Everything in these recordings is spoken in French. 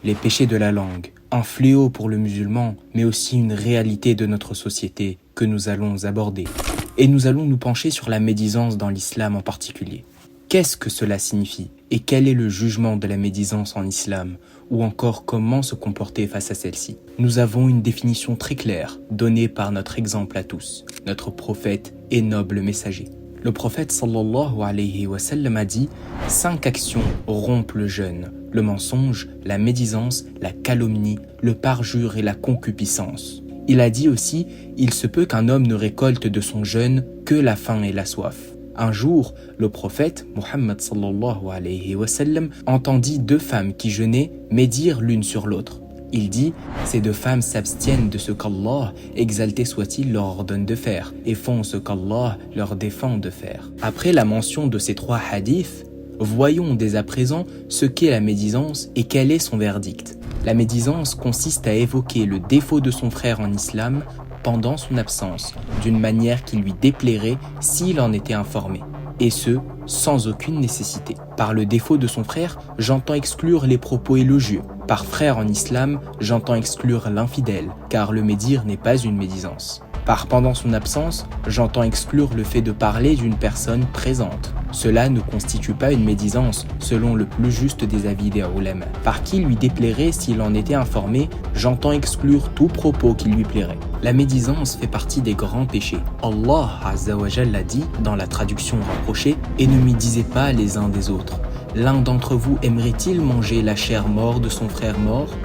les péchés de la langue, un fléau pour le musulman, mais aussi une réalité de notre société que nous allons aborder. Et nous allons nous pencher sur la médisance dans l'islam en particulier. Qu'est-ce que cela signifie? Et quel est le jugement de la médisance en islam? Ou encore comment se comporter face à celle-ci? Nous avons une définition très claire, donnée par notre exemple à tous, notre prophète et noble messager. Le prophète sallallahu alayhi wa sallam a dit « 5 actions rompent le jeûne, le mensonge, la médisance, la calomnie, le parjure et la concupiscence. » Il a dit aussi « Il se peut qu'un homme ne récolte de son jeûne que la faim et la soif. » Un jour, le prophète, Muhammad sallallahu alayhi wa sallam, entendit 2 femmes qui jeûnaient médire l'une sur l'autre. Il dit « Ces 2 femmes s'abstiennent de ce qu'Allah, exalté soit-il, leur ordonne de faire, et font ce qu'Allah leur défend de faire. » Après la mention de ces 3 hadiths, voyons dès à présent ce qu'est la médisance et quel est son verdict. La médisance consiste à évoquer le défaut de son frère en islam pendant son absence, d'une manière qui lui déplairait s'il en était informé, et ce, sans aucune nécessité. Par le défaut de son frère, j'entends exclure les propos élogieux. Par frère en islam, j'entends exclure l'infidèle, car le médire n'est pas une médisance. Par pendant son absence, j'entends exclure le fait de parler d'une personne présente. Cela ne constitue pas une médisance, selon le plus juste des avis des ulama. Par qui lui déplairait s'il en était informé, j'entends exclure tout propos qui lui plairait. La médisance fait partie des grands péchés. Allah Azza wa Jalla l'a dit dans la traduction rapprochée « Et ne médisez pas les uns des autres. L'un d'entre vous aimerait-il manger la chair morte de son frère mort ?»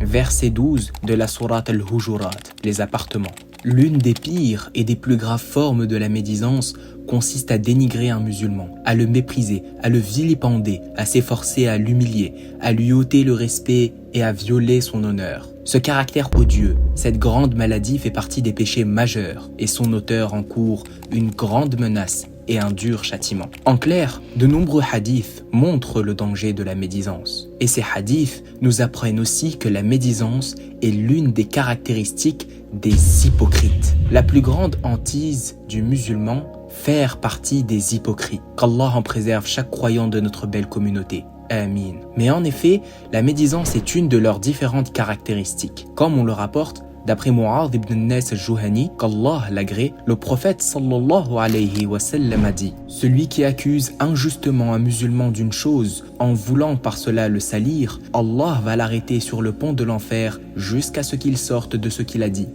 Verset 12 de la sourate Al-Hujurat, les appartements. L'une des pires et des plus graves formes de la médisance consiste à dénigrer un musulman, à le mépriser, à le vilipender, à s'efforcer à l'humilier, à lui ôter le respect et à violer son honneur. Ce caractère odieux, cette grande maladie fait partie des péchés majeurs et son auteur encourt une grande menace et un dur châtiment. En clair, de nombreux hadiths montrent le danger de la médisance. Et ces hadiths nous apprennent aussi que la médisance est l'une des caractéristiques des hypocrites. La plus grande hantise du musulman, faire partie des hypocrites. Qu'Allah en préserve chaque croyant de notre belle communauté. Amin. Mais en effet, la médisance est une de leurs différentes caractéristiques. Comme on le rapporte, d'après Mu'adh ibn Nas al-Juhani, qu'Allah l'agrée, le prophète sallallahu alayhi wa sallam a dit « Celui qui accuse injustement un musulman d'une chose, en voulant par cela le salir, Allah va l'arrêter sur le pont de l'enfer jusqu'à ce qu'il sorte de ce qu'il a dit. »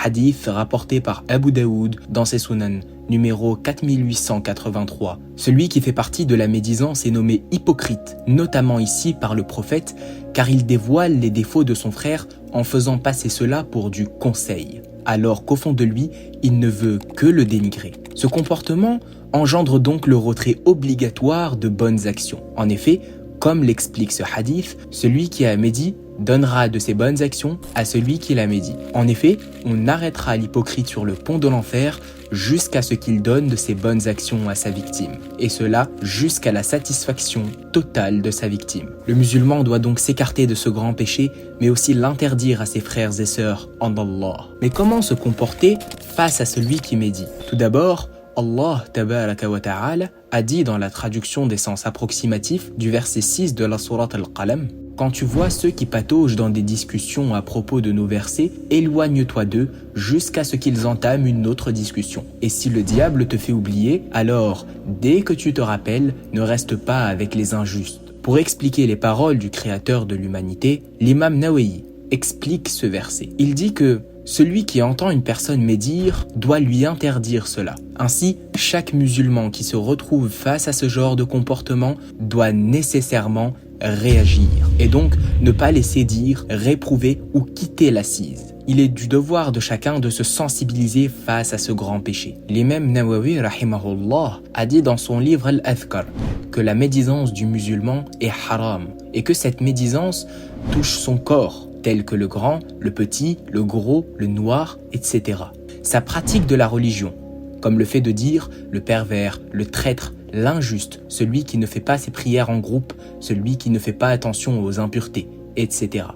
Hadith rapporté par Abu Daoud dans ses Sunan, numéro 4883. Celui qui fait partie de la médisance est nommé hypocrite, notamment ici par le prophète, car il dévoile les défauts de son frère en faisant passer cela pour du conseil, alors qu'au fond de lui, il ne veut que le dénigrer. Ce comportement engendre donc le retrait obligatoire de bonnes actions. En effet, comme l'explique ce hadith, celui qui a médit donnera de ses bonnes actions à celui qui l'a médit. En effet, on arrêtera l'hypocrite sur le pont de l'enfer jusqu'à ce qu'il donne de ses bonnes actions à sa victime, et cela jusqu'à la satisfaction totale de sa victime. Le musulman doit donc s'écarter de ce grand péché, mais aussi l'interdire à ses frères et sœurs en Allah. Mais comment se comporter face à celui qui médit? Tout d'abord, Allah tabaraka wa ta'ala a dit dans la traduction des sens approximatifs du verset 6 de la sourate Al-Qalam: quand tu vois ceux qui pataugent dans des discussions à propos de nos versets, éloigne-toi d'eux jusqu'à ce qu'ils entament une autre discussion. Et si le diable te fait oublier, alors, dès que tu te rappelles, ne reste pas avec les injustes. Pour expliquer les paroles du Créateur de l'humanité, l'imam Nawawi explique ce verset. Il dit que celui qui entend une personne médire doit lui interdire cela. Ainsi, chaque musulman qui se retrouve face à ce genre de comportement doit nécessairement réagir et donc ne pas laisser dire, réprouver ou quitter l'assise. Il est du devoir de chacun de se sensibiliser face à ce grand péché. L'imam Nawawi rahimahullah a dit dans son livre Al-Adhkar que la médisance du musulman est haram et que cette médisance touche son corps, tel que le grand, le petit, le gros, le noir, etc. Sa pratique de la religion, comme le fait de dire le pervers, le traître, l'injuste, celui qui ne fait pas ses prières en groupe, celui qui ne fait pas attention aux impuretés, etc.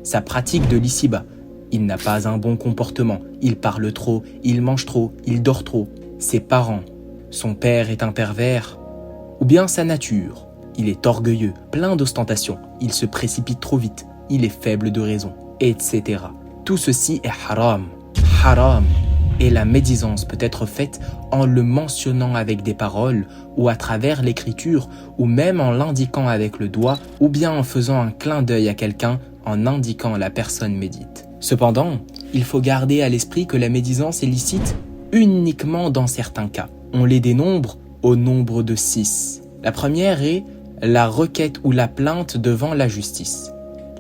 Sa pratique de l'ici-bas, il n'a pas un bon comportement, il parle trop, il mange trop, il dort trop. Ses parents, son père est un pervers, ou bien sa nature, il est orgueilleux, plein d'ostentation, il se précipite trop vite, il est faible de raison, etc. Tout ceci est haram. Haram. Et la médisance peut être faite en le mentionnant avec des paroles ou à travers l'écriture ou même en l'indiquant avec le doigt ou bien en faisant un clin d'œil à quelqu'un en indiquant la personne médite. Cependant, il faut garder à l'esprit que la médisance est licite uniquement dans certains cas. On les dénombre au nombre de 6. La première est la requête ou la plainte devant la justice.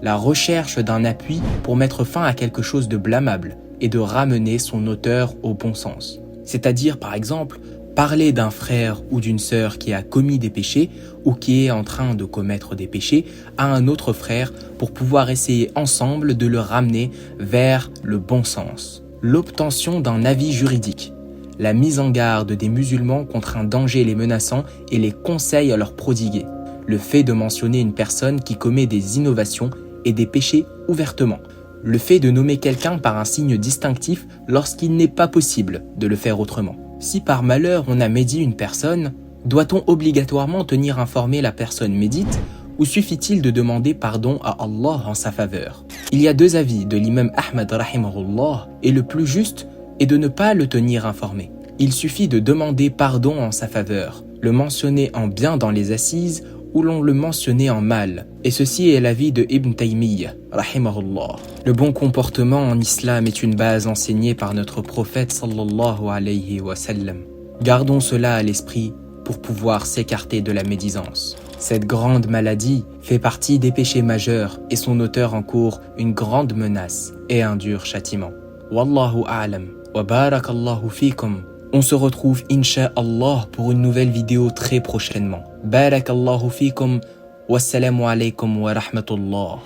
La recherche d'un appui pour mettre fin à quelque chose de blâmable et de ramener son auteur au bon sens. C'est-à-dire, par exemple, parler d'un frère ou d'une sœur qui a commis des péchés ou qui est en train de commettre des péchés à un autre frère pour pouvoir essayer ensemble de le ramener vers le bon sens. L'obtention d'un avis juridique. La mise en garde des musulmans contre un danger les menaçant et les conseils à leur prodiguer. Le fait de mentionner une personne qui commet des innovations et des péchés ouvertement. Le fait de nommer quelqu'un par un signe distinctif lorsqu'il n'est pas possible de le faire autrement. Si par malheur on a médit une personne, doit-on obligatoirement tenir informée la personne médite ou suffit-il de demander pardon à Allah en sa faveur? Il y a 2 avis de l'imam Ahmad rahimahullah et le plus juste est de ne pas le tenir informé. Il suffit de demander pardon en sa faveur, le mentionner en bien dans les assises où l'on le mentionnait en mal. Et ceci est l'avis de Ibn Taymiyyah, rahimahullah. Le bon comportement en islam est une base enseignée par notre prophète sallallahu alayhi wa sallam. Gardons cela à l'esprit pour pouvoir s'écarter de la médisance. Cette grande maladie fait partie des péchés majeurs et son auteur encourt une grande menace et un dur châtiment. Wallahu a'lam wa barakallahu fikum. On se retrouve incha'Allah pour une nouvelle vidéo très prochainement. Barakallahu fikum. Wassalamu alaikum wa rahmatullah.